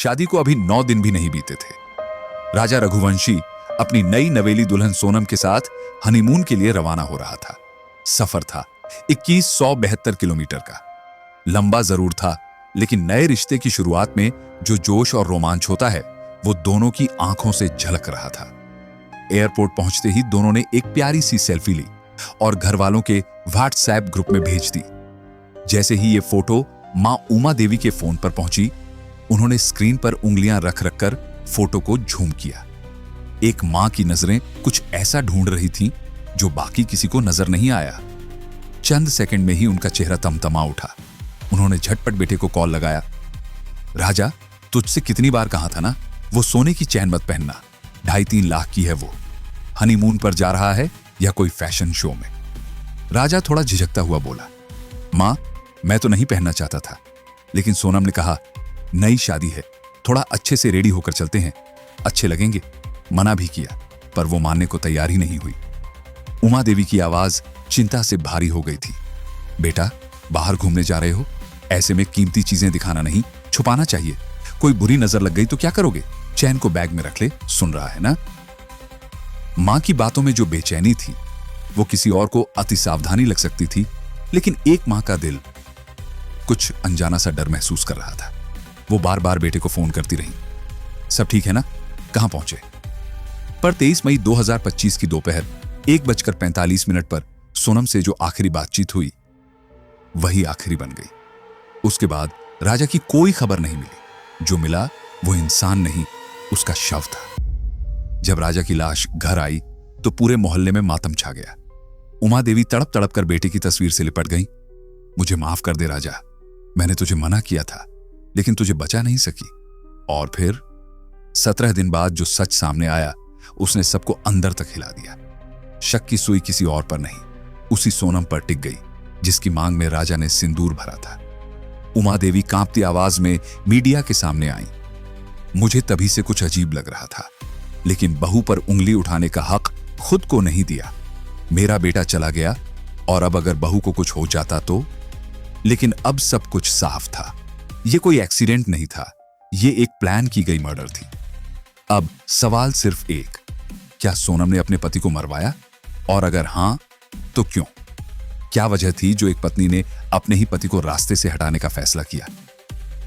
शादी को अभी 9 दिन भी नहीं बीते थे। राजा रघुवंशी अपनी नई नवेली दुल्हन सोनम के साथ हनीमून के लिए रवाना हो रहा था। सफर था 2172 किलोमीटर का। लंबा जरूर था, लेकिन नए रिश्ते की शुरुआत में जो जोश और रोमांच होता है वो दोनों की आंखों से झलक रहा था। एयरपोर्ट पहुंचते ही दोनों ने एक प्यारी सी सेल्फी ली और घर वालों के व्हाट्सएप ग्रुप में भेज दी। जैसे ही ये फोटो मां उमा देवी के फोन पर पहुंची, उन्होंने स्क्रीन पर उंगलियां रख रख कर फोटो को झूम किया। एक मां की नजरें कुछ ऐसा ढूंढ रही थीं जो बाकी किसी को नजर नहीं आया। चंद सेकंड में ही उनका चेहरा तमतमा उठा। उन्होंने झटपट बेटे को कॉल लगाया। राजा, तुझसे कितनी बार कहा था ना, वो सोने की चैन मत पहनना, 2.5-3 लाख की है वो। हनीमून पर जा रहा है या कोई फैशन शो में? राजा थोड़ा झिझकता हुआ बोला, मां, मैं तो नहीं पहनना चाहता था, लेकिन सोनम ने कहा नई शादी है, थोड़ा अच्छे से रेडी होकर चलते हैं, अच्छे लगेंगे। मना भी किया, पर वो मानने को तैयार ही नहीं हुई। उमा देवी की आवाज चिंता से भारी हो गई थी। बेटा, बाहर घूमने जा रहे हो, ऐसे में कीमती चीजें दिखाना नहीं, छुपाना चाहिए। कोई बुरी नजर लग गई तो क्या करोगे? चैन को बैग में रख ले, सुन रहा है ना? मां की बातों में जो बेचैनी थी वो किसी और को अति सावधानी लग सकती थी, लेकिन एक मां का दिल कुछ अनजाना सा डर महसूस कर रहा था। वो बार बार बेटे को फोन करती रही, सब ठीक है ना, कहां पहुंचे? पर 23 मई 2025 की दोपहर 1:45 पर सोनम से जो आखिरी बातचीत हुई वही आखिरी बन गई। उसके बाद राजा की कोई खबर नहीं मिली। जो मिला वो इंसान नहीं, उसका शव था। जब राजा की लाश घर आई तो पूरे मोहल्ले में मातम छा गया। उमा देवी तड़प तड़प कर बेटे की तस्वीर से लिपट गई। मुझे माफ कर दे राजा, मैंने तुझे मना किया था, लेकिन तुझे बचा नहीं सकी। और फिर 17 दिन बाद जो सच सामने आया उसने सबको अंदर तक हिला दिया। शक की सुई किसी और पर नहीं, उसी सोनम पर टिक गई जिसकी मांग में राजा ने सिंदूर भरा था। उमा देवी कांपती आवाज में मीडिया के सामने आई। मुझे तभी से कुछ अजीब लग रहा था, लेकिन बहू पर उंगली उठाने का हक खुद को नहीं दिया। मेरा बेटा चला गया और अब अगर बहू को कुछ हो जाता तो? लेकिन अब सब कुछ साफ था। यह कोई एक्सीडेंट नहीं था, यह एक प्लान की गई मर्डर थी। अब सवाल सिर्फ एक, क्या सोनम ने अपने पति को मरवाया? और अगर हां तो क्यों? क्या वजह थी जो एक पत्नी ने अपने ही पति को रास्ते से हटाने का फैसला किया?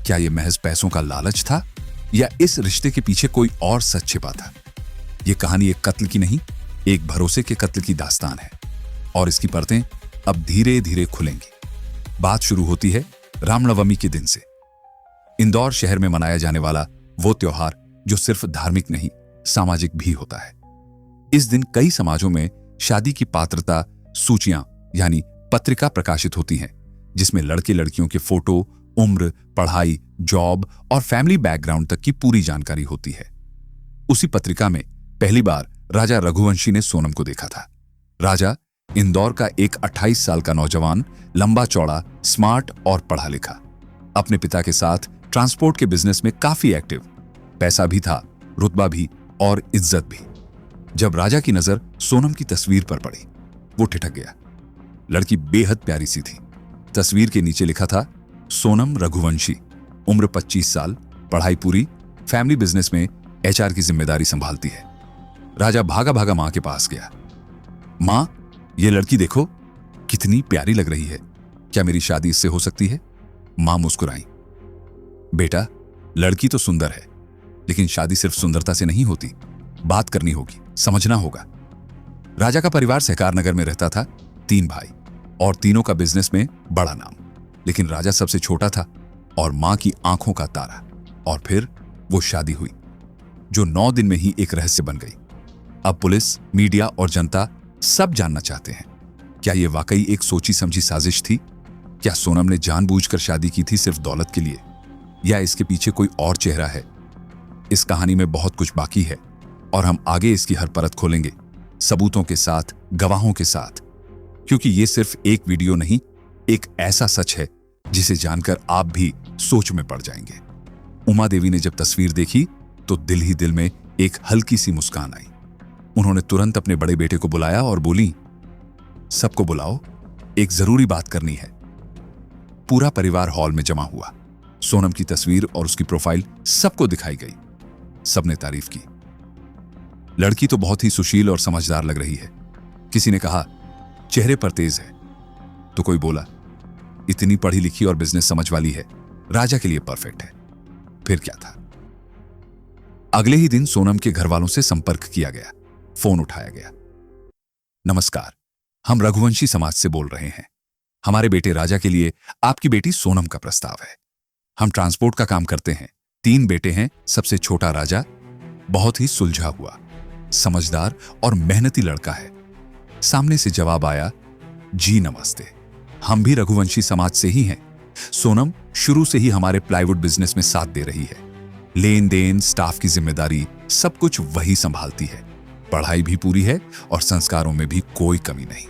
क्या यह महज पैसों का लालच था या इस रिश्ते के पीछे कोई और सच छिपा था? यह कहानी एक कत्ल की नहीं, एक भरोसे के कत्ल की दास्तान है और इसकी परतें अब धीरे धीरे खुलेंगी। बात शुरू होती है रामनवमी के दिन से। इंदौर शहर में मनाया जाने वाला वो त्योहार जो सिर्फ धार्मिक नहीं, सामाजिक भी होता है। इस दिन कई समाजों में शादी की पात्रता सूचियां यानी पत्रिका प्रकाशित होती हैं, जिसमें लड़के लड़कियों के फोटो, उम्र, पढ़ाई, जॉब और फैमिली बैकग्राउंड तक की पूरी जानकारी होती है। उसी पत्रिका में पहली बार राजा रघुवंशी ने सोनम को देखा था। राजा इंदौर का एक 28 साल का नौजवान, लंबा चौड़ा, स्मार्ट और पढ़ा लिखा, अपने पिता के साथ ट्रांसपोर्ट के बिजनेस में काफी एक्टिव। पैसा भी था, रुतबा भी और इज्जत भी। जब राजा की नजर सोनम की तस्वीर पर पड़ी, वो ठिठक गया। लड़की बेहद प्यारी सी थी। तस्वीर के नीचे लिखा था सोनम रघुवंशी, उम्र 25 साल, पढ़ाई पूरी, फैमिली बिजनेस में एचआर की जिम्मेदारी संभालती है। राजा भागा भागा मां के पास गया। मां, ये लड़की देखो, कितनी प्यारी लग रही है, क्या मेरी शादी इससे हो सकती है? मां मुस्कुराई। बेटा, लड़की तो सुंदर है, लेकिन शादी सिर्फ सुंदरता से नहीं होती, बात करनी होगी, समझना होगा। राजा का परिवार सहकार नगर में रहता था। 3 भाई और तीनों का बिजनेस में बड़ा नाम, लेकिन राजा सबसे छोटा था और मां की आंखों का तारा। और फिर वो शादी हुई जो 9 दिन में ही एक रहस्य बन गई। अब पुलिस, मीडिया और जनता सब जानना चाहते हैं, क्या यह वाकई एक सोची समझी साजिश थी? क्या सोनम ने जानबूझकर शादी की थी सिर्फ दौलत के लिए, या इसके पीछे कोई और चेहरा है? इस कहानी में बहुत कुछ बाकी है और हम आगे इसकी हर परत खोलेंगे, सबूतों के साथ, गवाहों के साथ, क्योंकि ये सिर्फ एक वीडियो नहीं, एक ऐसा सच है जिसे जानकर आप भी सोच में पड़ जाएंगे। उमा देवी ने जब तस्वीर देखी तो दिल ही दिल में एक हल्की सी मुस्कान आई। उन्होंने तुरंत अपने बड़े बेटे को बुलाया और बोली, सबको बुलाओ, एक जरूरी बात करनी है। पूरा परिवार हॉल में जमा हुआ। सोनम की तस्वीर और उसकी प्रोफाइल सबको दिखाई गई। सबने तारीफ की। लड़की तो बहुत ही सुशील और समझदार लग रही है। किसी ने कहा चेहरे पर तेज है, तो कोई बोला इतनी पढ़ी लिखी और बिजनेस समझ वाली है, राजा के लिए परफेक्ट है। फिर क्या था। अगले ही दिन सोनम के घर वालों से संपर्क किया गया। फोन उठाया गया। नमस्कार, हम रघुवंशी समाज से बोल रहे हैं। हमारे बेटे राजा के लिए आपकी बेटी सोनम का प्रस्ताव है। हम ट्रांसपोर्ट का काम करते हैं। 3 बेटे हैं। सबसे छोटा राजा बहुत ही सुलझा हुआ, समझदार और मेहनती लड़का है। सामने से जवाब आया, जी नमस्ते, हम भी रघुवंशी समाज से ही हैं। सोनम शुरू से ही हमारे प्लाईवुड बिजनेस में साथ दे रही है। लेन देन, स्टाफ की जिम्मेदारी, सब कुछ वही संभालती है। पढ़ाई भी पूरी है और संस्कारों में भी कोई कमी नहीं।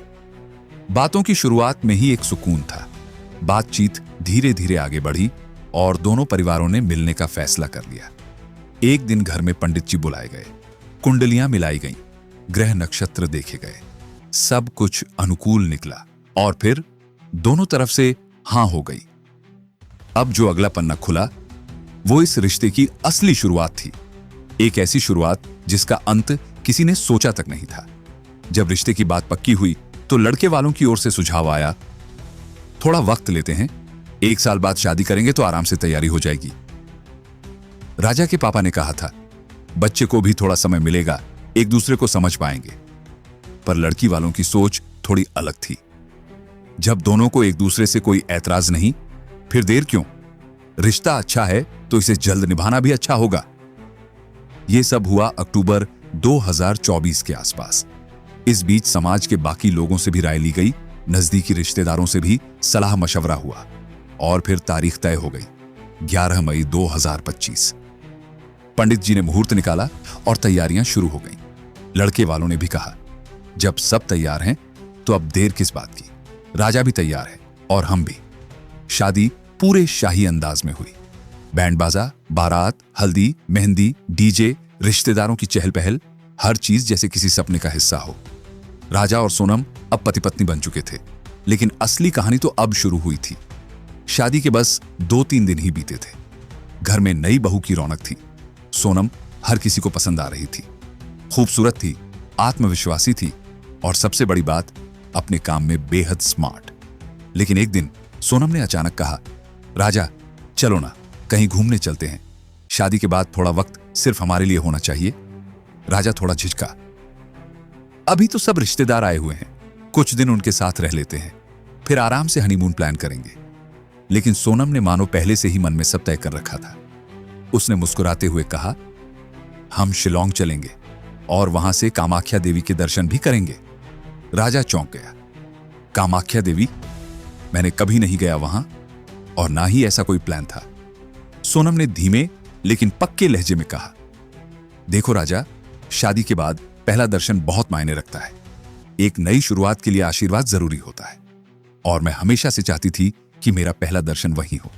बातों की शुरुआत में ही एक सुकून था। बातचीत धीरे धीरे आगे बढ़ी और दोनों परिवारों ने मिलने का फैसला कर लिया। एक दिन घर में पंडित जी बुलाए गए, कुंडलियां मिलाई गईं, ग्रह नक्षत्र देखे गए। सब कुछ अनुकूल निकला और फिर दोनों तरफ से हां हो गई। अब जो अगला पन्ना खुला वो इस रिश्ते की असली शुरुआत थी। एक ऐसी शुरुआत जिसका अंत किसी ने सोचा तक नहीं था। जब रिश्ते की बात पक्की हुई तो लड़के वालों की ओर से सुझाव आया, थोड़ा वक्त लेते हैं, 1 साल बाद शादी करेंगे तो आराम से तैयारी हो जाएगी। राजा के पापा ने कहा था, बच्चे को भी थोड़ा समय मिलेगा, एक दूसरे को समझ पाएंगे। पर लड़की वालों की सोच थोड़ी अलग थी। जब दोनों को एक दूसरे से कोई ऐतराज नहीं, फिर देर क्यों? रिश्ता अच्छा है तो इसे जल्द निभाना भी अच्छा होगा। यह सब हुआ अक्टूबर 2024 के आसपास। इस बीच समाज के बाकी लोगों से भी राय ली गई, नजदीकी रिश्तेदारों से भी सलाह मशवरा हुआ और फिर तारीख तय हो गई, 11 मई 2025। पंडित जी ने मुहूर्त निकाला और तैयारियां शुरू हो गईं। लड़के वालों ने भी कहा, जब सब तैयार हैं तो अब देर किस बात की। राजा भी तैयार है और हम भी। शादी पूरे शाही अंदाज में हुई। बैंड बाजा, बारात, हल्दी, मेहंदी, डीजे, रिश्तेदारों की चहल पहल, हर चीज जैसे किसी सपने का हिस्सा हो। राजा और सोनम अब पति पत्नी बन चुके थे, लेकिन असली कहानी तो अब शुरू हुई थी। शादी के बस 2-3 दिन ही बीते थे। घर में नई बहू की रौनक थी। सोनम हर किसी को पसंद आ रही थी। खूबसूरत थी, आत्मविश्वासी थी और सबसे बड़ी बात, अपने काम में बेहद स्मार्ट। लेकिन एक दिन सोनम ने अचानक कहा, राजा चलो ना, कहीं घूमने चलते हैं। शादी के बाद थोड़ा वक्त सिर्फ हमारे लिए होना चाहिए। राजा थोड़ा झिझका। अभी तो सब रिश्तेदार आए हुए हैं, कुछ दिन उनके साथ रह लेते हैं, फिर आराम से हनीमून प्लान करेंगे। लेकिन सोनम ने मानो पहले से ही मन में सब तय कर रखा था। उसने मुस्कुराते हुए कहा, हम शिलोंग चलेंगे और वहां से कामाख्या देवी के दर्शन भी करेंगे। राजा चौंक गया। कामाख्या देवी? मैंने कभी नहीं गया वहां और ना ही ऐसा कोई प्लान था। सोनम ने धीमे लेकिन पक्के लहजे में कहा, देखो राजा, शादी के बाद पहला दर्शन बहुत मायने रखता है। एक नई शुरुआत के लिए आशीर्वाद जरूरी होता है और मैं हमेशा से चाहती थी कि मेरा पहला दर्शन वही हो।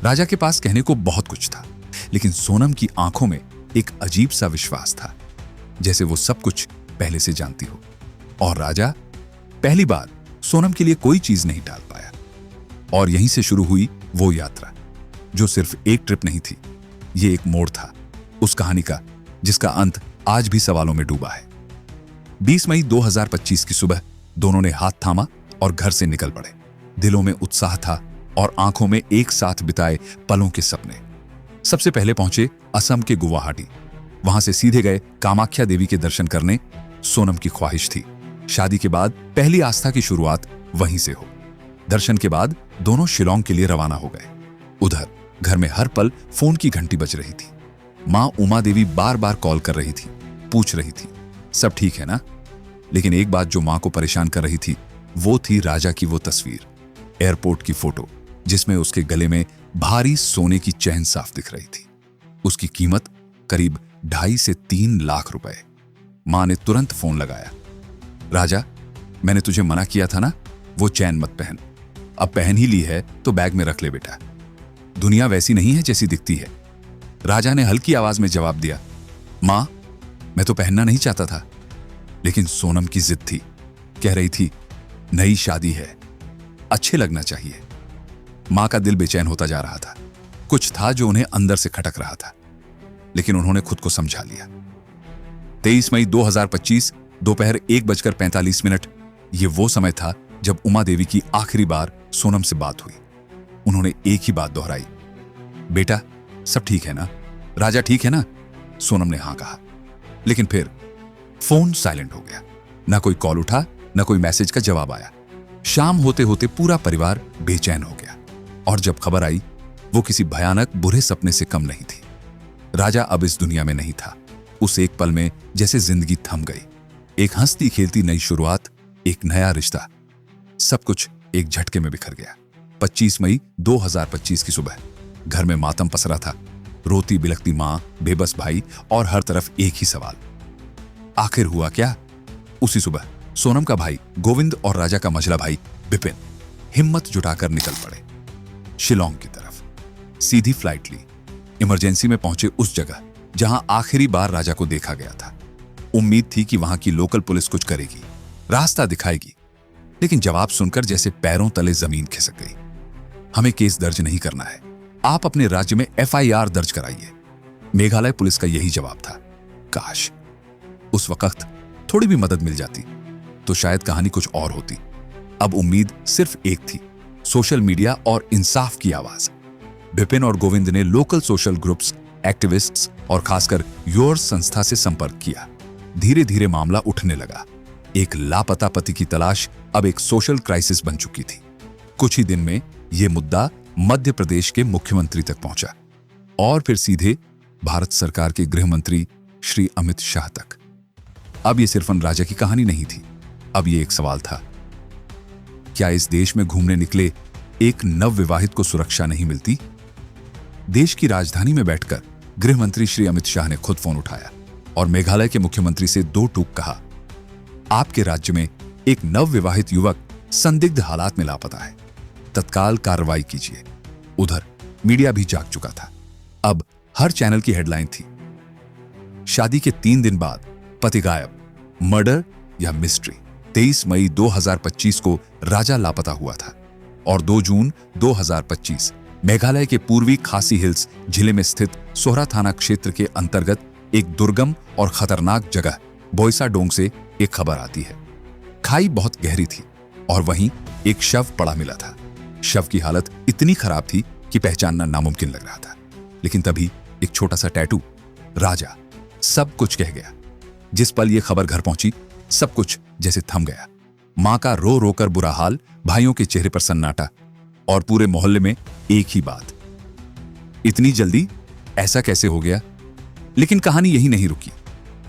राजा के पास कहने को बहुत कुछ था, लेकिन सोनम की आंखों में एक अजीब सा विश्वास था, जैसे वो सब कुछ पहले से जानती हो। और राजा पहली बार सोनम के लिए कोई चीज नहीं टाल पाया। और यहीं से शुरू हुई वो यात्रा, जो सिर्फ एक ट्रिप नहीं थी, ये एक मोड़ था उस कहानी का जिसका अंत आज भी सवालों में डूबा है। 20 मई 2025 की सुबह दोनों ने हाथ थामा और घर से निकल पड़े। दिलों में उत्साह था और आंखों में एक साथ बिताए पलों के सपने। सबसे पहले पहुंचे असम के गुवाहाटी। वहां से सीधे गए कामाख्या देवी के दर्शन करने। सोनम की ख्वाहिश थी शादी के बाद पहली आस्था की शुरुआत वहीं से हो। दर्शन के बाद दोनों शिलोंग के लिए रवाना हो गए। उधर घर में हर पल फोन की घंटी बज रही थी। मां उमा देवी बार बार कॉल कर रही थी, पूछ रही थी सब ठीक है ना। लेकिन एक बात जो मां को परेशान कर रही थी वो थी राजा की वो तस्वीर, एयरपोर्ट की फोटो, जिसमें उसके गले में भारी सोने की चैन साफ दिख रही थी। उसकी कीमत करीब 2.5 से 3 लाख रुपए। मां ने तुरंत फोन लगाया, राजा मैंने तुझे मना किया था ना, वो चैन मत पहन। अब पहन ही ली है तो बैग में रख ले बेटा, दुनिया वैसी नहीं है जैसी दिखती है। राजा ने हल्की आवाज में जवाब दिया, मां मैं तो पहनना नहीं चाहता था, लेकिन सोनम की जिद थी। कह रही थी नई शादी है, अच्छे लगना चाहिए। मां का दिल बेचैन होता जा रहा था। कुछ था जो उन्हें अंदर से खटक रहा था, लेकिन उन्होंने खुद को समझा लिया। 23 मई 2025 दोपहर 1:45 ये वो समय था जब उमा देवी की आखिरी बार सोनम से बात हुई। उन्होंने एक ही बात दोहराई, बेटा सब ठीक है ना, राजा ठीक है ना? सोनम ने हां कहा, लेकिन फिर फोन साइलेंट हो गया। ना कोई कॉल उठा, ना कोई मैसेज का जवाब आया। शाम होते होते पूरा परिवार बेचैन हो गया, और जब खबर आई वो किसी भयानक बुरे सपने से कम नहीं थी। राजा अब इस दुनिया में नहीं था। उस एक पल में जैसे जिंदगी थम गई। एक हंसती खेलती नई शुरुआत, एक नया रिश्ता, सब कुछ एक झटके में बिखर गया। 25 मई 2025 की सुबह घर में मातम पसरा था। रोती बिलखती मां, बेबस भाई और हर तरफ एक ही सवाल, आखिर हुआ क्या? उसी सुबह सोनम का भाई गोविंद और राजा का मझला भाई बिपिन हिम्मत जुटाकर निकल पड़े शिलोंग की तरफ। सीधी फ्लाइट ली, इमरजेंसी में पहुंचे उस जगह जहां आखिरी बार राजा को देखा गया था। उम्मीद थी कि वहां की लोकल पुलिस कुछ करेगी, रास्ता दिखाएगी, लेकिन जवाब सुनकर जैसे पैरों तले जमीन खिसक गई। हमें केस दर्ज नहीं करना है, आप अपने राज्य में FIR दर्ज कराइए। मेघालय पुलिस का यही जवाब था। काश उस वक्त थोड़ी भी मदद मिल जाती तो शायद कहानी कुछ और होती। अब उम्मीद सिर्फ एक थी, सोशल मीडिया और इंसाफ की आवाज। बिपिन और गोविंद ने लोकल सोशल ग्रुप्स, एक्टिविस्ट्स और खासकर योर्स संस्था से संपर्क किया। धीरे धीरे मामला उठने लगा। एक लापता पति की तलाश अब एक सोशल क्राइसिस बन चुकी थी। कुछ ही दिन में यह मुद्दा मध्य प्रदेश के मुख्यमंत्री तक पहुंचा और फिर सीधे भारत सरकार के गृह मंत्री श्री अमित शाह तक। अब यह सिर्फ राजा की कहानी नहीं थी, अब यह एक सवाल था, क्या इस देश में घूमने निकले एक नवविवाहित को सुरक्षा नहीं मिलती? देश की राजधानी में बैठकर गृह मंत्री श्री अमित शाह ने खुद फोन उठाया और मेघालय के मुख्यमंत्री से दो टूक कहा, आपके राज्य में एक नवविवाहित युवक संदिग्ध हालात में लापता है, तत्काल कार्रवाई कीजिए। उधर मीडिया भी जाग चुका था। अब हर चैनल की हेडलाइन थी, शादी के 3 दिन बाद पति गायब, मर्डर या मिस्ट्री। 23 मई 2025 को राजा लापता हुआ था और 2 जून 2025 मेघालय के पूर्वी खासी हिल्स जिले में स्थित सोहरा थाना क्षेत्र के अंतर्गत एक दुर्गम और खतरनाक जगह बोईसा डोंग से एक खबर आती है। खाई बहुत गहरी थी और वहीं एक शव पड़ा मिला था। शव की हालत इतनी खराब थी कि पहचानना नामुमकिन लग रहा था। लेकिन तभी एक छोटा सा टैटू, राजा, सब कुछ कह गया। जिस पल यह खबर घर पहुंची, सब कुछ जैसे थम गया। मां का रो रोकर बुरा हाल, भाइयों के चेहरे पर सन्नाटा और पूरे मोहल्ले में एक ही बात, इतनी जल्दी ऐसा कैसे हो गया? लेकिन कहानी यही नहीं रुकी।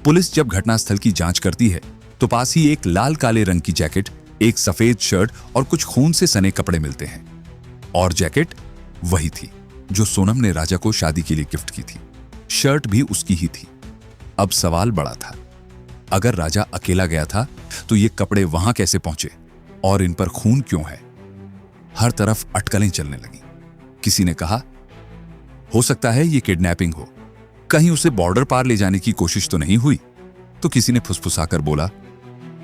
पुलिस जब घटनास्थल की जांच करती है तो पास ही एक लाल काले रंग की जैकेट, एक सफेद शर्ट और कुछ खून से सने कपड़े मिलते हैं। और जैकेट वही थी जो सोनम ने राजा को शादी के लिए गिफ्ट की थी। शर्ट भी उसकी ही थी। अब सवाल बड़ा था, अगर राजा अकेला गया था तो ये कपड़े वहां कैसे पहुंचे और इन पर खून क्यों है? हर तरफ अटकलें चलने लगी। किसी ने कहा, हो सकता है ये किडनैपिंग हो, कहीं उसे बॉर्डर पार ले जाने की कोशिश तो नहीं हुई। तो किसी ने फुसफुसाकर बोला,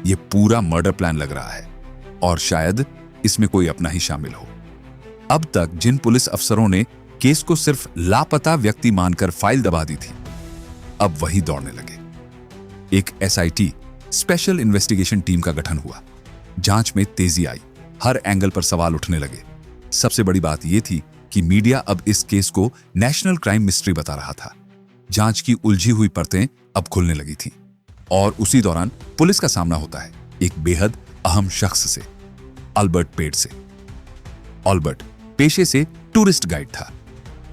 ये पूरा मर्डर प्लान लग रहा है और शायद इसमें कोई अपना ही शामिल हो। अब तक जिन पुलिस अफसरों ने केस को सिर्फ लापता व्यक्ति मानकर फाइल दबा दी थी, अब वही दौड़ने लगे। एक SIT स्पेशल इन्वेस्टिगेशन टीम का गठन हुआ। जांच में तेजी आई, हर एंगल पर सवाल उठने लगे। सबसे बड़ी बात यह थी कि मीडिया अब इस केस को नेशनल क्राइम मिस्ट्री बता रहा था। जांच की उलझी हुई परतें अब खुलने लगी थी और उसी दौरान पुलिस का सामना होता है एक बेहद अहम शख्स से, अल्बर्ट पेड से। अल्बर्ट पेशे से टूरिस्ट गाइड था।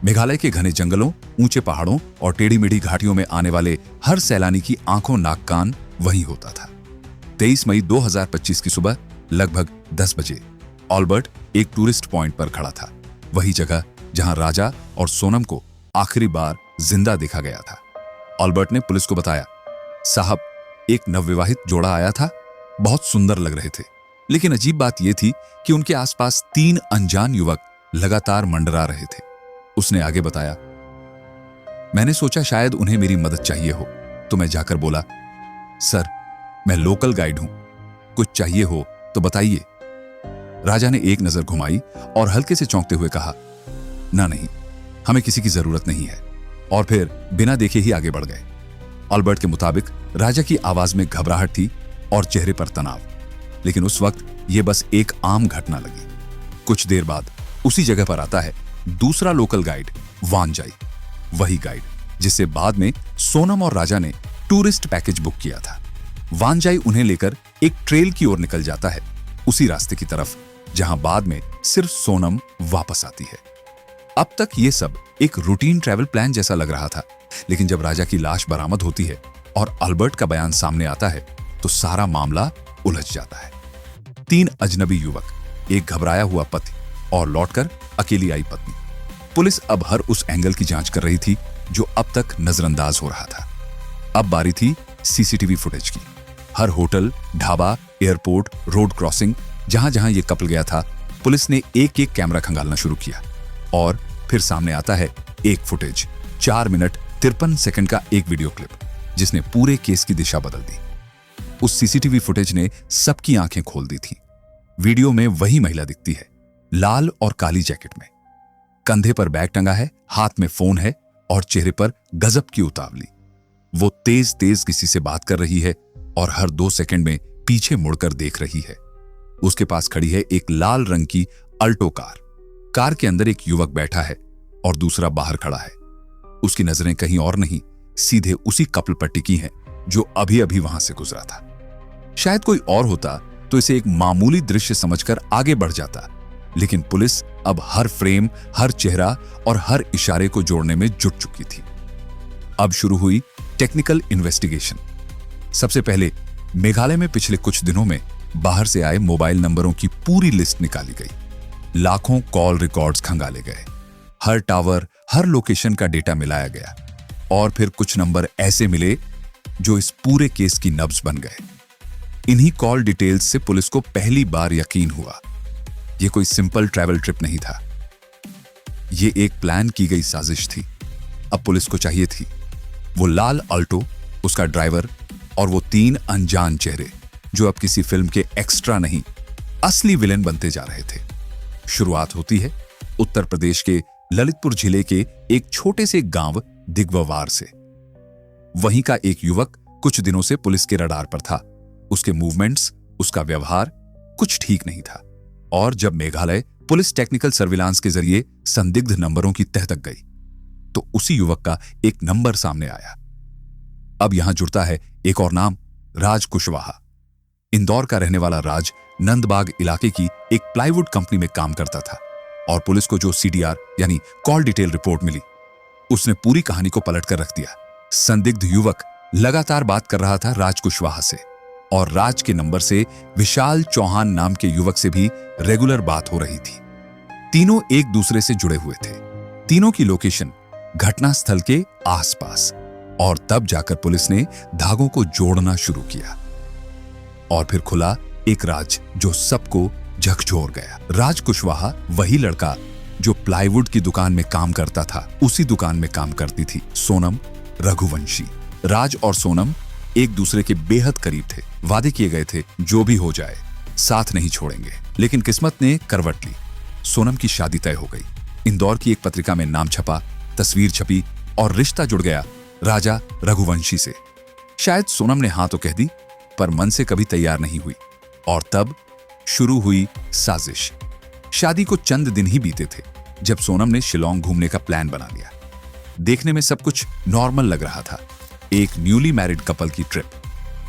मेघालय के घने जंगलों, ऊंचे पहाड़ों और टेढ़ी मेढ़ी घाटियों में आने वाले हर सैलानी की आंखों नाक कान वहीं होता था। 23 मई 2025 की सुबह लगभग 10 बजे अल्बर्ट एक टूरिस्ट पॉइंट पर खड़ा था, वही जगह जहां राजा और सोनम को आखिरी बार जिंदा देखा गया था। अल्बर्ट ने पुलिस को बताया, साहब, एक नवविवाहित जोड़ा आया था, बहुत सुंदर लग रहे थे, लेकिन अजीब बात यह थी कि उनके आसपास 3 अनजान युवक लगातार मंडरा रहे थे। उसने आगे बताया, मैंने सोचा शायद उन्हें मेरी मदद चाहिए हो, तो मैं जाकर बोला, सर, मैं लोकल गाइड हूं, कुछ चाहिए हो तो बताइए। राजा ने एक नजर घुमाई और हल्के से चौंकते हुए कहा, ना नहीं, हमें किसी की जरूरत नहीं है, और फिर बिना देखे ही आगे बढ़ गए। अल्बर्ट के मुताबिक राजा की आवाज में घबराहट थी और चेहरे पर तनाव, लेकिन उस वक्त यह बस एक आम घटना लगी। कुछ देर बाद उसी जगह पर आता है दूसरा लोकल गाइड वानजाई, वही गाइड जिससे बाद में सोनम और राजा ने टूरिस्ट पैकेज बुक किया था। वानजाई उन्हें लेकर एक ट्रेल की ओर निकल जाता है, उसी रास्ते की तरफ जहां बाद में सिर्फ सोनम वापस आती है। अब तक ये सब एक रूटीन ट्रैवल प्लान जैसा लग रहा था, लेकिन जब राजा की लाश बरामद होती है और अल्बर्ट का बयान सामने आता है तो सारा मामला उलझ जाता है। 3 अजनबी युवक, एक घबराया हुआ पति और लौटकर अकेली आई पत्नी। पुलिस अब हर उस एंगल की जांच कर रही थी जो अब तक नजरअंदाज हो रहा था। अब बारी थी सीसीटीवी फुटेज की। हर hotel, dhaba, airport, road crossing, जहां जहां ये कपल गया था, पुलिस ने एक एक कैमरा खंगालना शुरू किया और फिर सामने आता है एक फुटेज, 4 मिनट 53 सेकंड का एक वीडियो क्लिप, जिसने पूरे केस की दिशा बदल दी। उस सीसीटीवी फुटेज ने सबकी आंखें खोल दी थी। वीडियो में वही महिला दिखती है, लाल और काली जैकेट में, कंधे पर बैग टंगा है, हाथ में फोन है और चेहरे पर गजब की उतावली। वो तेज तेज किसी से बात कर रही है और हर 2 सेकंड में पीछे मुड़कर देख रही है। उसके पास खड़ी है एक लाल रंग की अल्टो कार। कार के अंदर एक युवक बैठा है और दूसरा बाहर खड़ा है। उसकी नजरें कहीं और नहीं, सीधे उसी कपल पर टिकी हैं जो अभी अभी वहां से गुजरा था। शायद कोई और होता तो इसे एक मामूली दृश्य समझकर आगे बढ़ जाता, लेकिन पुलिस अब हर फ्रेम, हर चेहरा और हर इशारे को जोड़ने में जुट चुकी थी। अब शुरू हुई टेक्निकल इन्वेस्टिगेशन। सबसे पहले मेघालय में पिछले कुछ दिनों में बाहर से आए मोबाइल नंबरों की पूरी लिस्ट निकाली गई। लाखों कॉल रिकॉर्ड्स खंगाले गए, हर टावर, हर लोकेशन का डेटा मिलाया गया और फिर कुछ नंबर ऐसे मिले जो इस पूरे केस की नब्ज बन गए। इन्हीं कॉल डिटेल्स से पुलिस को पहली बार यकीन हुआ यह कोई सिंपल ट्रैवल ट्रिप नहीं था, यह एक प्लान की गई साजिश थी। अब पुलिस को चाहिए थी वो लाल अल्टो, उसका ड्राइवर और वो 3 अनजान चेहरे जो अब किसी फिल्म के एक्स्ट्रा नहीं, असली विलेन बनते जा रहे थे। शुरुआत होती है उत्तर प्रदेश के ललितपुर जिले के एक छोटे से गांव दिग्ववार से। वहीं का एक युवक कुछ दिनों से पुलिस के रडार पर था। उसके मूवमेंट्स, उसका व्यवहार कुछ ठीक नहीं था, और जब मेघालय पुलिस टेक्निकल सर्विलांस के जरिए संदिग्ध नंबरों की तह तक गई तो उसी युवक का एक नंबर सामने आया। अब यहां जुड़ता है एक और नाम, राज कुशवाहा। इंदौर का रहने वाला राज नंदबाग इलाके की एक प्लाईवुड कंपनी में काम करता था, और पुलिस को जो सीडीआर यानी कॉल डिटेल रिपोर्ट मिली, उसने पूरी कहानी को पलट कर रख दिया। संदिग्ध युवक लगातार बात कर रहा था राज कुशवाहा से, और राज के नंबर से विशाल चौहान नाम के युवक से भी रेगुलर बात हो रही थी। तीनों एक दूसरे से जुड़े हुए थे। तीनों की लोकेशन घटनास्थल के आसपास, और तब जाकर पुलिस ने धागों को जोड़ना शुरू किया और फिर खुला एक राज जो सबको झकझोर गया। राज कुशवाहा वही लड़का जो प्लाईवुड की दुकान में काम करता था, उसी दुकान में काम करती थी सोनम रघुवंशी। राज और सोनम एक दूसरे के बेहद करीब थे। वादे किए गए थे जो भी हो जाए साथ नहीं छोड़ेंगे, लेकिन किस्मत ने करवट ली। सोनम की शादी तय हो गई। इंदौर की एक पत्रिका में नाम छपा, तस्वीर छपी और रिश्ता जुड़ गया राजा रघुवंशी से। शायद सोनम ने हाँ तो कह दी, पर मन से कभी तैयार नहीं हुई, और तब शुरू हुई साजिश। शादी को चंद दिन ही बीते थे जब सोनम ने शिलोंग घूमने का प्लान बना लिया। देखने में सब कुछ नॉर्मल लग रहा था, एक न्यूली मैरिड कपल की ट्रिप,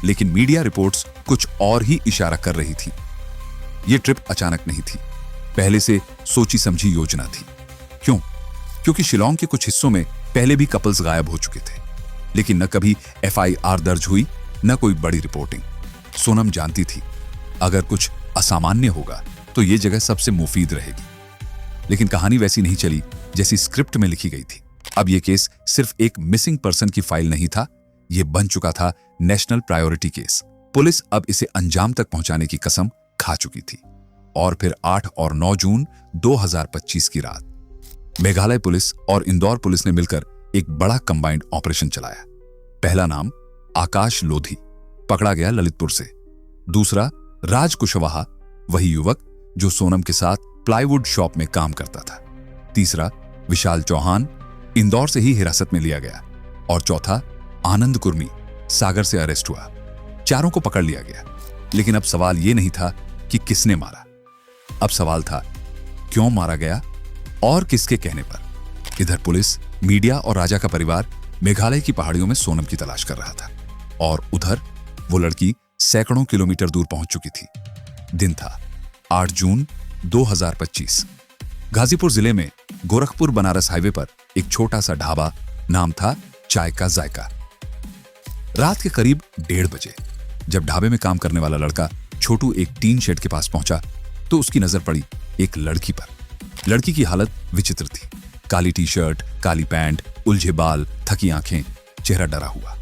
लेकिन मीडिया रिपोर्ट्स कुछ और ही इशारा कर रही थी। यह ट्रिप अचानक नहीं थी, पहले से सोची समझी योजना थी। क्यों? क्योंकि शिलोंग के कुछ हिस्सों में पहले भी कपल्स गायब हो चुके थे, लेकिन न कभी एफआईआर दर्ज हुई, न कोई बड़ी रिपोर्टिंग। सोनम जानती थी अगर कुछ असामान्य होगा तो यह जगह सबसे मुफीद रहेगी, लेकिन कहानी वैसी नहीं चली जैसी स्क्रिप्ट में लिखी गई थी। अब यह केस सिर्फ एक मिसिंग पर्सन की फाइल नहीं था, यह बन चुका था नेशनल प्रायोरिटी केस। पुलिस अब इसे अंजाम तक पहुंचाने की कसम खा चुकी थी। और फिर 8 और 9 जून 2025 की रात मेघालय पुलिस और इंदौर पुलिस ने मिलकर एक बड़ा कंबाइंड ऑपरेशन चलाया। पहला नाम आकाश लोधी, पकड़ा गया ललितपुर से। दूसरा राज कुशवाहा, वही युवक जो सोनम के साथ प्लाईवुड शॉप में काम करता था। तीसरा विशाल चौहान, इंदौर से ही हिरासत में लिया गया। और चौथा, आनंद कुर्मी सागर से अरेस्ट हुआ। चारों को पकड़ लिया गया। लेकिन अब सवाल यह नहीं था कि किसने मारा, अब सवाल था क्यों मारा गया और किसके कहने पर। इधर पुलिस, मीडिया और राजा का परिवार मेघालय की पहाड़ियों में सोनम की तलाश कर रहा था और उधर वो लड़की सैकड़ों किलोमीटर दूर पहुंच चुकी थी। दिन था 8 जून 2025। गाजीपुर जिले में गोरखपुर बनारस हाईवे पर एक छोटा सा ढाबा, नाम था चाय का जायका। रात के करीब 1:30 बजे जब ढाबे में काम करने वाला लड़का छोटू एक टीन शेड के पास पहुंचा तो उसकी नजर पड़ी एक लड़की पर। लड़की की हालत विचित्र थी। काली टी शर्ट, काली पैंट, उलझे बाल, थकी आंखें, चेहरा डरा हुआ।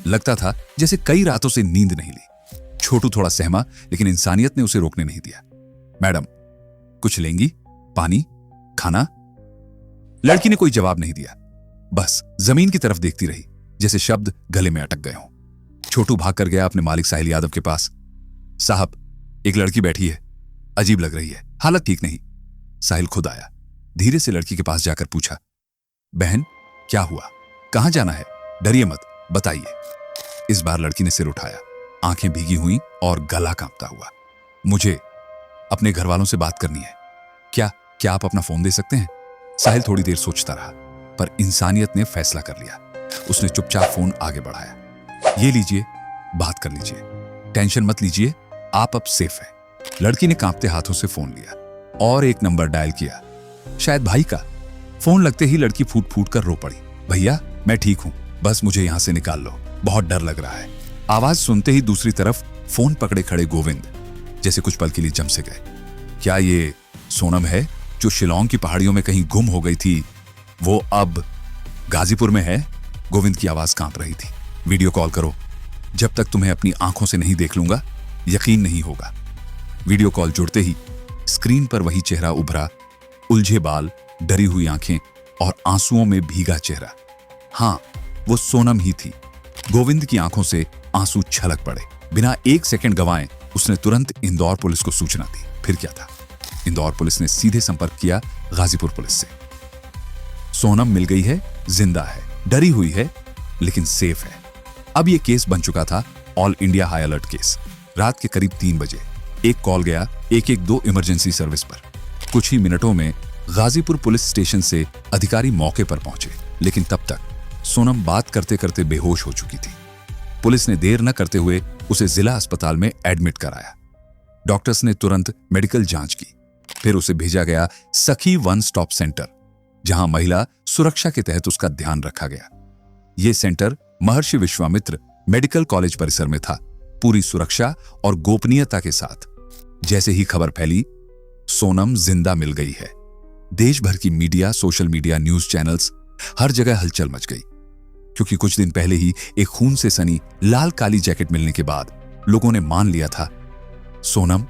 लगता था जैसे कई रातों से नींद नहीं ली। छोटू थोड़ा सहमा, लेकिन इंसानियत ने उसे रोकने नहीं दिया। मैडम, कुछ लेंगी? पानी? खाना? लड़की ने कोई जवाब नहीं दिया, बस जमीन की तरफ देखती रही, जैसे शब्द गले में अटक गए हों। छोटू भाग कर गया अपने मालिक साहिल यादव के पास। साहब, एक लड़की बैठी है, अजीब लग रही है, हालत ठीक नहीं। साहिल खुद आया, धीरे से लड़की के पास जाकर पूछा, बहन क्या हुआ, कहां जाना है? डरिए मत, बताइए। इस बार लड़की ने सिर उठाया, आंखें भीगी हुई और गला कांपता हुआ। मुझे अपने घर वालों से बात करनी है। क्या आप अपना फोन दे सकते हैं? साहिल थोड़ी देर सोचता रहा, पर इंसानियत ने फैसला कर लिया। उसने चुपचाप फोन आगे बढ़ाया। ये लीजिए, बात कर लीजिए, टेंशन मत लीजिए, आप अब सेफ हैं। लड़की ने कांपते हाथों से फोन लिया और एक नंबर डायल किया, शायद भाई का। फोन लगते ही लड़की फूट फूट कर रो पड़ी। भैया, मैं ठीक हूं, बस मुझे यहां से निकाल लो, बहुत डर लग रहा है। आवाज सुनते ही दूसरी तरफ फोन पकड़े खड़े गोविंद जैसे कुछ पल के लिए जम से गए। क्या ये सोनम है जो शिलोंग की पहाड़ियों में कहीं गुम हो गई थी? वो अब गाजीपुर में है? गोविंद की आवाज कांप रही थी। वीडियो कॉल करो, जब तक तुम्हें अपनी आंखों से नहीं देख लूंगा यकीन नहीं होगा। वीडियो कॉल जुड़ते ही स्क्रीन पर वही चेहरा उभरा, उलझे बाल, डरी हुई आंखें और आंसुओं में भीगा चेहरा। हां, वो सोनम ही थी। गोविंद की आंखों से आंसू छलक पड़े। बिना एक सेकंड गंवाए उसने तुरंत इंदौर पुलिस को सूचना दी। फिर क्या था, इंदौर पुलिस ने सीधे संपर्क किया गाजीपुर पुलिस से। सोनम मिल गई है, जिंदा है, डरी हुई है, लेकिन सेफ है। अब यह केस बन चुका था all India high alert case. रात के करीब 3 बजे एक कॉल गया 112 इमरजेंसी सर्विस पर। कुछ ही मिनटों में गाजीपुर पुलिस स्टेशन से अधिकारी मौके पर पहुंचे, लेकिन तब तक सोनम बात करते करते बेहोश हो चुकी थी। पुलिस ने देर न करते हुए उसे जिला अस्पताल में एडमिट कराया। डॉक्टर्स ने तुरंत मेडिकल जांच की। फिर उसे भेजा गया सखी वन स्टॉप सेंटर, जहां महिला सुरक्षा के तहत उसका ध्यान रखा गया। यह सेंटर महर्षि विश्वामित्र मेडिकल कॉलेज परिसर में था, पूरी सुरक्षा और गोपनीयता के साथ। जैसे ही खबर फैली, सोनम जिंदा मिल गई है, देश भर की media, social media, news channels, हर जगह हलचल मच गई। क्योंकि कुछ दिन पहले ही एक खून से सनी लाल काली जैकेट मिलने के बाद लोगों ने मान लिया था सोनम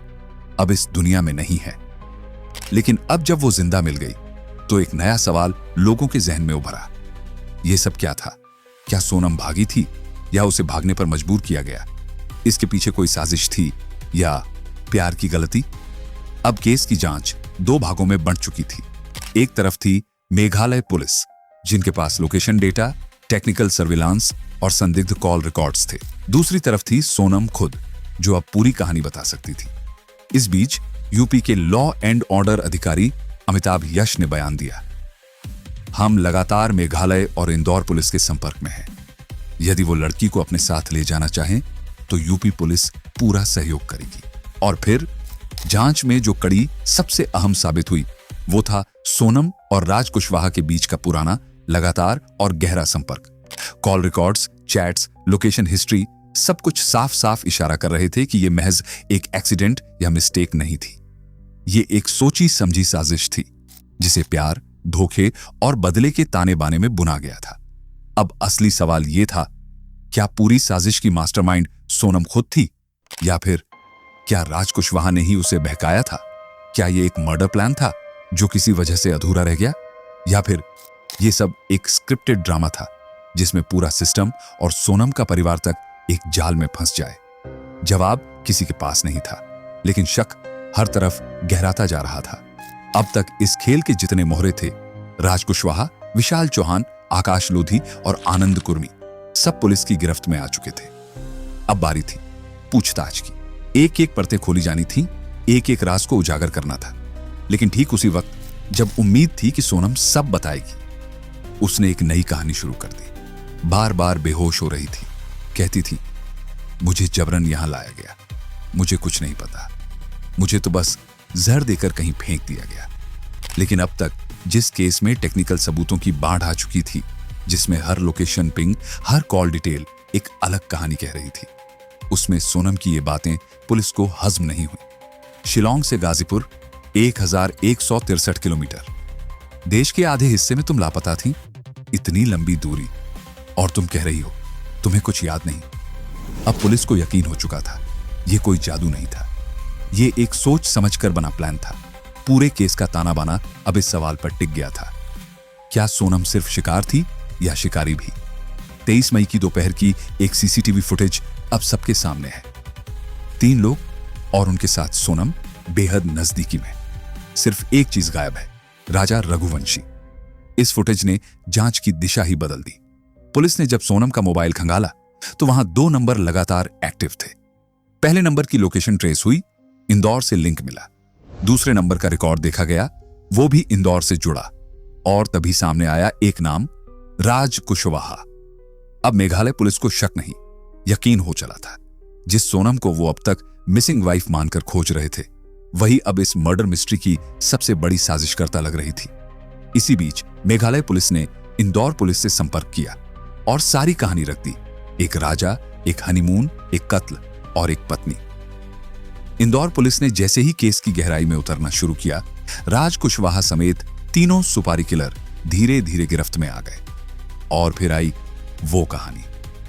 अब इस दुनिया में नहीं है। लेकिन अब जब वो जिंदा मिल गई तो एक नया सवाल लोगों के जहन में उभरा। यह सब क्या था? क्या सोनम भागी थी या उसे भागने पर मजबूर किया गया? इसके पीछे कोई साजिश थी या प्यार की गलती? अब केस की जांच 2 भागों में बंट चुकी थी। एक तरफ थी मेघालय पुलिस, जिनके पास लोकेशन डेटा, टेक्निकल सर्विलांस और संदिग्ध कॉल रिकॉर्ड्स थे। दूसरी तरफ थी सोनम खुद, जो अब पूरी कहानी बता सकती थी। इस बीच यूपी के लॉ एंड ऑर्डर अधिकारी अमिताभ यश ने बयान दिया, हम लगातार मेघालय और इंदौर पुलिस के संपर्क में हैं। यदि वो लड़की को अपने साथ ले जाना चाहें तो यूपी पुलिस पूरा सहयोग करेगी। और फिर जांच में जो कड़ी सबसे अहम साबित हुई वो था सोनम और राज कुशवाहा के बीच का पुराना, लगातार और गहरा संपर्क। Call records, chats, location history, सब कुछ साफ साफ इशारा कर रहे थे कि यह महज एक एक्सीडेंट या मिस्टेक नहीं थी। ये एक सोची समझी साजिश थी, जिसे प्यार, धोखे और बदले के ताने बाने में बुना गया था। अब असली सवाल यह था, क्या पूरी साजिश की मास्टरमाइंड सोनम खुद थी, या फिर क्या राज कुशवाहा ने ही उसे बहकाया था? क्या यह एक मर्डर प्लान था जो किसी वजह से अधूरा रह गया, या फिर यह सब एक स्क्रिप्टेड ड्रामा था जिसमें पूरा सिस्टम और सोनम का परिवार तक एक जाल में फंस जाए? जवाब किसी के पास नहीं था, लेकिन शक हर तरफ गहराता जा रहा था। अब तक इस खेल के जितने मोहरे थे, राज कुशवाहा विशाल चौहान, आकाश लोधी और आनंद कुर्मी सब पुलिस की गिरफ्त में आ चुके थे। अब बारी थी पूछताछ की। एक एक परतें खोली जानी थी, एक एक राज को उजागर करना था। लेकिन ठीक उसी वक्त जब उम्मीद थी कि सोनम सब बताएगी, उसने एक नई कहानी शुरू कर दी। बार बार बेहोश हो रही थी, कहती थी, मुझे जबरन यहां लाया गया, मुझे कुछ नहीं पता, मुझे तो बस जहर देकर कहीं फेंक दिया गया। लेकिन अब तक जिस केस में टेक्निकल सबूतों की बाढ़ आ चुकी थी, जिसमें हर लोकेशन पिंग, हर कॉल डिटेल एक अलग कहानी कह रही थी, उसमें सोनम की ये बातें पुलिस को हजम नहीं हुई। शिलोंग से गाजीपुर 1163 किलोमीटर, देश के आधे हिस्से में तुम लापता थी। इतनी लंबी दूरी, और तुम कह रही हो तुम्हें कुछ याद नहीं। अब पुलिस को यकीन हो चुका था, यह कोई जादू नहीं था, यह एक सोच समझकर बना प्लान था। पूरे केस का ताना बाना अब इस सवाल पर टिक गया था, क्या सोनम सिर्फ शिकार थी या शिकारी भी? 23 मई की दोपहर की एक सीसीटीवी फुटेज अब सबके सामने है। 3 लोग और उनके साथ सोनम बेहद नजदीकी में। सिर्फ एक चीज गायब है, राजा रघुवंशी। इस फुटेज ने जांच की दिशा ही बदल दी। पुलिस ने जब सोनम का मोबाइल खंगाला तो वहां 2 नंबर लगातार एक्टिव थे। पहले नंबर की लोकेशन ट्रेस हुई, इंदौर से लिंक मिला। दूसरे नंबर का रिकॉर्ड देखा गया, वो भी इंदौर से जुड़ा। और तभी सामने आया एक नाम, राज कुशवाहा। अब मेघालय पुलिस को शक नहीं, यकीन हो चला था। जिस सोनम को वो अब तक मिसिंग वाइफ मानकर खोज रहे थे, वही अब इस मर्डर मिस्ट्री की सबसे बड़ी साजिशकर्ता लग रही थी। इसी बीच मेघालय पुलिस ने इंदौर पुलिस से संपर्क किया और सारी कहानी रख दी। एक राजा, एक हनीमून, एक कत्ल और एक पत्नी। इंदौर पुलिस ने जैसे ही केस की गहराई में उतरना शुरू किया, राज कुशवाहा समेत तीनों सुपारी किलर धीरे धीरे गिरफ्त में आ गए। और फिर आई वो कहानी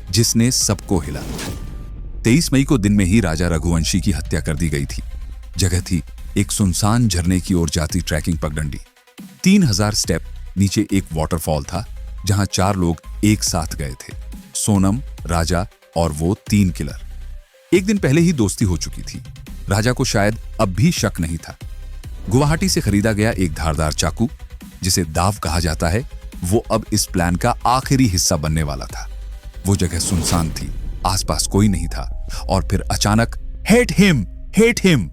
जिसने सबको हिला दिया। 23 मई को दिन में ही राजा रघुवंशी की हत्या कर दी गई थी। जगह थी एक सुनसान झरने की ओर जाती ट्रैकिंग पगडंडी। 3000 स्टेप नीचे एक वाटरफॉल था, जहां 4 लोग एक साथ गए थे, सोनम, राजा और वो 3 किलर। एक दिन पहले ही दोस्ती हो चुकी थी। राजा को शायद अब भी शक नहीं था। गुवाहाटी से खरीदा गया एक धारदार चाकू, जिसे दाव कहा जाता है, वो अब इस प्लान का आखिरी हिस्सा बनने वाला था। वो जगह सुनसान थी, आसपास कोई नहीं था। और फिर अचानक hate him, hate him,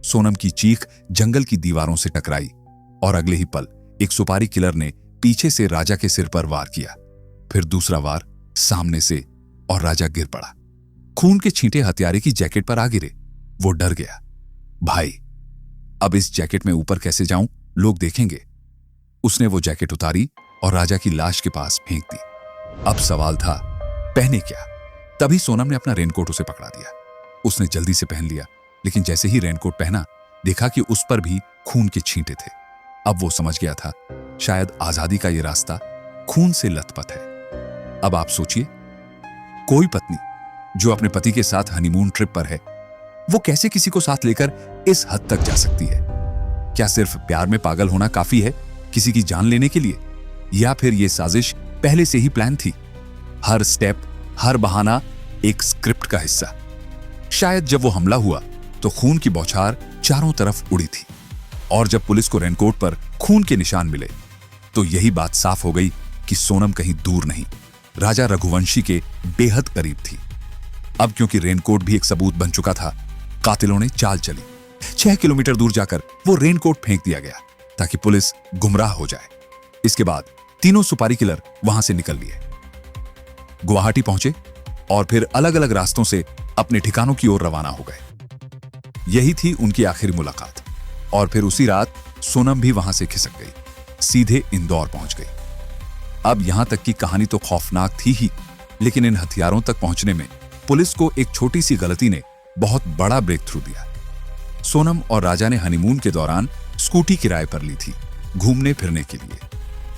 Sonam की चीख जंगल की दीवारों से टकराई और अगले ही पल एक सुपारी किलर ने पीछे से राजा के सिर पर वार किया। फिर दूसरा वार सामने से और राजा गिर पड़ा। खून के छींटे हत्यारे की जैकेट पर आ गिरे। वो डर गया, भाई अब इस जैकेट में ऊपर कैसे जाऊं, लोग देखेंगे। उसने वो जैकेट उतारी और राजा की लाश के पास फेंक दी। अब सवाल था, पहने क्या? तभी सोनम ने अपना रेनकोट उसे पकड़ा दिया। उसने जल्दी से पहन लिया, लेकिन जैसे ही रेनकोट पहना, देखा कि उस पर भी खून के छींटे थे। अब वो समझ गया था, शायद आजादी का ये रास्ता खून से लथपथ है। अब आप सोचिए, कोई पत्नी जो अपने पति के साथ हनीमून ट्रिप पर है, वो कैसे किसी को साथ लेकर इस हद तक जा सकती है? क्या सिर्फ प्यार में पागल होना काफी है किसी की जान लेने के लिए? या फिर यह साजिश पहले से ही प्लान थी? हर स्टेप, हर बहाना एक स्क्रिप्ट का हिस्सा। शायद जब वो हमला हुआ तो खून की बौछार चारों तरफ उड़ी थी, और जब पुलिस को रेनकोट पर खून के निशान मिले तो यही बात साफ हो गई कि सोनम कहीं दूर नहीं, राजा रघुवंशी के बेहद करीब थी। अब क्योंकि रेनकोट भी एक सबूत बन चुका था, कातिलों ने चाल चली। 6 किलोमीटर दूर जाकर वो रेनकोट फेंक दिया गया ताकि पुलिस गुमराह हो जाए। इसके बाद तीनों सुपारी किलर वहां से निकल लिए, गुवाहाटी पहुंचे और फिर अलग अलग रास्तों से अपने ठिकानों की ओर रवाना हो गए। यही थी उनकी आखिरी मुलाकात। और फिर उसी रात सोनम भी वहां से खिसक गई, सीधे इंदौर पहुंच गई। अब यहां तक की कहानी तो खौफनाक थी ही, लेकिन इन हथियारों तक पहुंचने में पुलिस को एक छोटी सी गलती ने बहुत बड़ा ब्रेक थ्रू दिया। सोनम और राजा ने हनीमून के दौरान स्कूटी किराए पर ली थी, घूमने फिरने के लिए।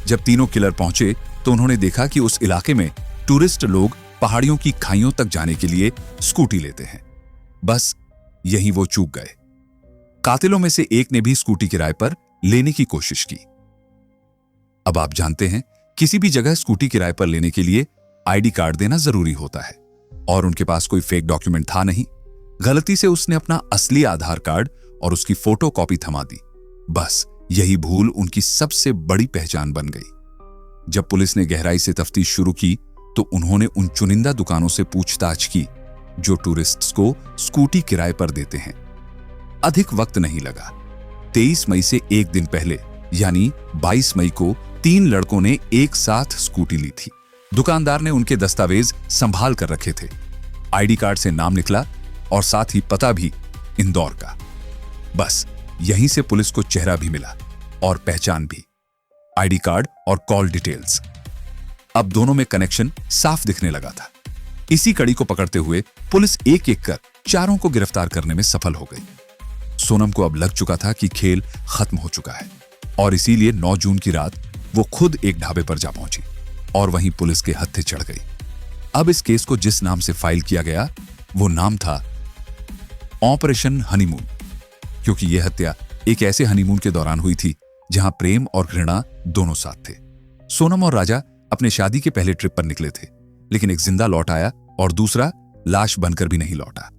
जब तीनों किलर पहुंचे तो उन्होंने देखा कि उस इलाके में टूरिस्ट लोग पहाड़ियों की खाइयों तक जाने के लिए स्कूटी लेते हैं। बस यहीं वो चूक गए। कातिलों में से एक ने भी स्कूटी किराए पर लेने की कोशिश की। अब आप जानते हैं, किसी भी जगह स्कूटी किराए पर लेने के लिए आईडी कार्ड देना जरूरी होता है, और उनके पास कोई फेक डॉक्यूमेंट था नहीं। गलती से उसने अपना असली आधार कार्ड और उसकी फोटो कॉपी थमा दी। बस यही भूल उनकी सबसे बड़ी पहचान बन गई। जब पुलिस ने गहराई से तफ्तीश शुरू की तो उन्होंने उन चुनिंदा दुकानों से पूछताछ की जो टूरिस्ट्स को स्कूटी किराए पर देते हैं। अधिक वक्त नहीं लगा। 23 मई से एक दिन पहले यानी 22 मई को 3 लड़कों ने एक साथ स्कूटी ली थी। दुकानदार ने उनके दस्तावेज संभाल कर रखे थे। आईडी कार्ड से नाम निकला और साथ ही पता भी इंदौर का। बस यहीं से पुलिस को चेहरा भी मिला और पहचान भी, आईडी कार्ड और कॉल डिटेल्स। अब दोनों में कनेक्शन साफ दिखने लगा था। इसी कड़ी को पकड़ते हुए पुलिस एक एक कर चारों को गिरफ्तार करने में सफल हो गई। सोनम को अब लग चुका था कि खेल खत्म हो चुका है और इसीलिए 9 जून की रात वो खुद एक ढाबे पर जा पहुंची और वहीं पुलिस के हत्थे चढ़ गई। अब इस केस को जिस नाम से फाइल किया गया वो नाम था ऑपरेशन हनीमून, क्योंकि यह हत्या एक ऐसे हनीमून के दौरान हुई थी जहां प्रेम और घृणा दोनों साथ थे। सोनम और राजा अपने शादी के पहले ट्रिप पर निकले थे, लेकिन एक जिंदा लौट आया और दूसरा लाश बनकर भी नहीं लौटा।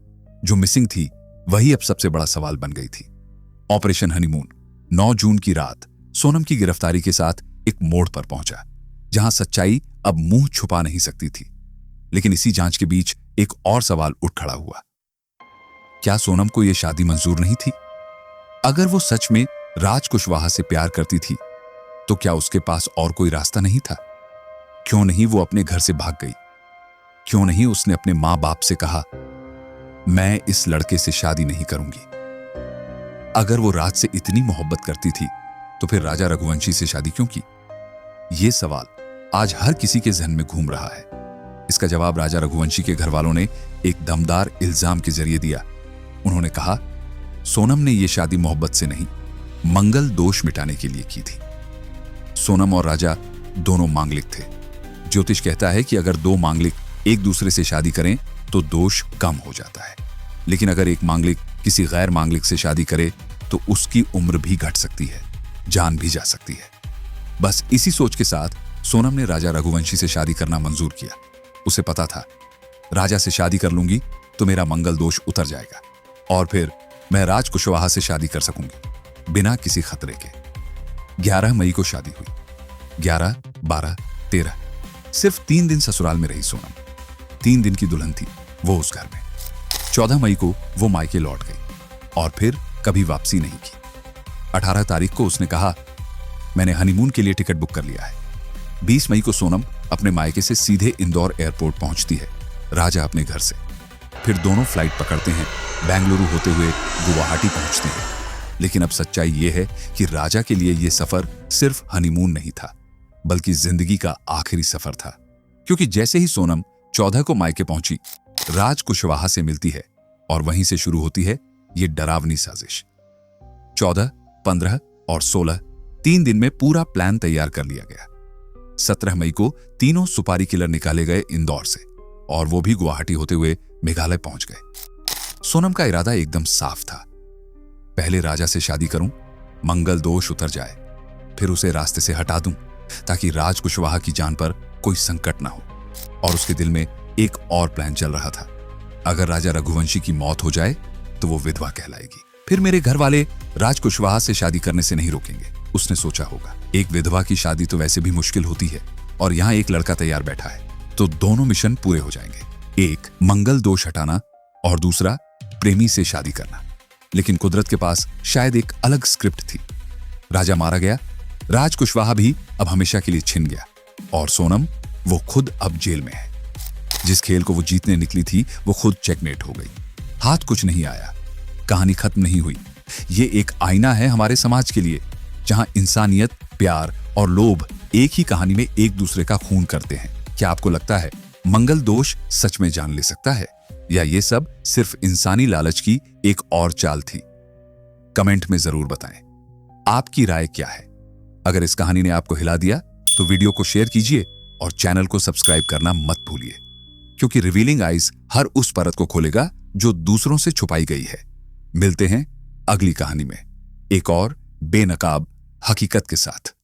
जो मिसिंग थी वही अब सबसे बड़ा सवाल बन गई थी। ऑपरेशन हनीमून 9 जून की रात सोनम की गिरफ्तारी के साथ एक मोड़ पर पहुंचा जहां सच्चाई अब मुंह छुपा नहीं सकती थी। लेकिन इसी जांच के बीच एक और सवाल उठ खड़ा हुआ। क्या सोनम को यह शादी मंजूर नहीं थी? अगर वो सच में राज कुशवाहा से प्यार करती थी तो क्या उसके पास और कोई रास्ता नहीं था? क्यों नहीं वो अपने घर से भाग गई? क्यों नहीं उसने अपने मां बाप से कहा, मैं इस लड़के से शादी नहीं करूंगी? अगर वो राज से इतनी मोहब्बत करती थी तो फिर राजा रघुवंशी से शादी क्यों की? ये सवाल आज हर किसी के जहन में घूम रहा है। इसका जवाब राजा रघुवंशी के घर वालों ने एक दमदार इल्जाम के जरिए दिया। उन्होंने कहा, सोनम ने यह शादी मोहब्बत से नहीं, मंगल दोष मिटाने के लिए की थी। सोनम और राजा दोनों मांगलिक थे। ज्योतिष कहता है कि अगर 2 मांगलिक एक दूसरे से शादी करें तो दोष कम हो जाता है, लेकिन अगर एक मांगलिक किसी गैर मांगलिक से शादी करे तो उसकी उम्र भी घट सकती है, जान भी जा सकती है। बस इसी सोच के साथ सोनम ने राजा रघुवंशी से शादी करना मंजूर किया। उसे पता था, राजा से शादी कर लूंगी तो मेरा मंगल दोष उतर जाएगा और फिर मैं राज कुशवाहा से शादी कर सकूंगी बिना किसी खतरे के। 11 मई को शादी हुई। 11, 12, 13 सिर्फ 3 दिन ससुराल में रही सोनम। 3 दिन की दुल्हन थी वो उस घर में। 14 मई को वो मायके लौट गई और फिर कभी वापसी नहीं की। 18 तारीख को उसने कहा, मैंने हनीमून के लिए टिकट बुक कर लिया है। 20 मई को सोनम अपने मायके से सीधे इंदौर एयरपोर्ट पहुंचती है, राजा अपने घर से। फिर दोनों फ्लाइट पकड़ते हैं, बेंगलुरु होते हुए गुवाहाटी पहुंचते हैं। लेकिन अब सच्चाई यह है कि राजा के लिए यह सफर सिर्फ हनीमून नहीं था, बल्कि जिंदगी का आखिरी सफर था। क्योंकि जैसे ही सोनम 14 को मायके पहुंची, राज कुशवाहा से मिलती है और वहीं से शुरू होती है ये डरावनी साजिश। 14, 15 और 16 3 दिन में पूरा प्लान तैयार कर लिया गया। 17 मई को तीनों सुपारी किलर निकाले गए इंदौर से और वो भी गुवाहाटी होते हुए मेघालय पहुंच गए। सोनम का इरादा एकदम साफ था, पहले राजा से शादी करूं, मंगल दोष उतर जाए, फिर उसे रास्ते से हटा दूं ताकि राज कुशवाहा की जान पर कोई संकट ना हो। और उसके दिल में एक और प्लान चल रहा था, अगर राजा रघुवंशी की मौत हो जाए तो वो विधवा कहलाएगी, फिर मेरे घर वाले राज कुशवाहा से शादी करने से नहीं रोकेंगे। उसने सोचा होगा, एक विधवा की शादी तो वैसे भी मुश्किल होती है और यहां एक लड़का तैयार बैठा है, तो दोनों मिशन पूरे हो जाएंगे। एक मंगल दोष हटाना और दूसरा प्रेमी से शादी करना। लेकिन कुदरत के पास शायद एक अलग स्क्रिप्ट थी। राजा मारा गया, राज कुशवाहा भी अब हमेशा के लिए छिन गया और सोनम वो खुद अब जेल में है। जिस खेल को वो जीतने निकली थी वो खुद चेकमेट हो गई। हाथ कुछ नहीं आया, कहानी खत्म नहीं हुई। ये एक आईना है हमारे समाज के लिए, जहां इंसानियत, प्यार और लोभ एक ही कहानी में एक दूसरे का खून करते हैं। क्या आपको लगता है मंगल दोष सच में जान ले सकता है, या ये सब सिर्फ इंसानी लालच की एक और चाल थी? कमेंट में जरूर बताएं। आपकी राय क्या है? अगर इस कहानी ने आपको हिला दिया तो वीडियो को शेयर कीजिए और चैनल को सब्सक्राइब करना मत भूलिए, क्योंकि रिवीलिंग आइज हर उस परत को खोलेगा जो दूसरों से छुपाई गई है। मिलते हैं अगली कहानी में एक और बेनकाब हकीकत के साथ।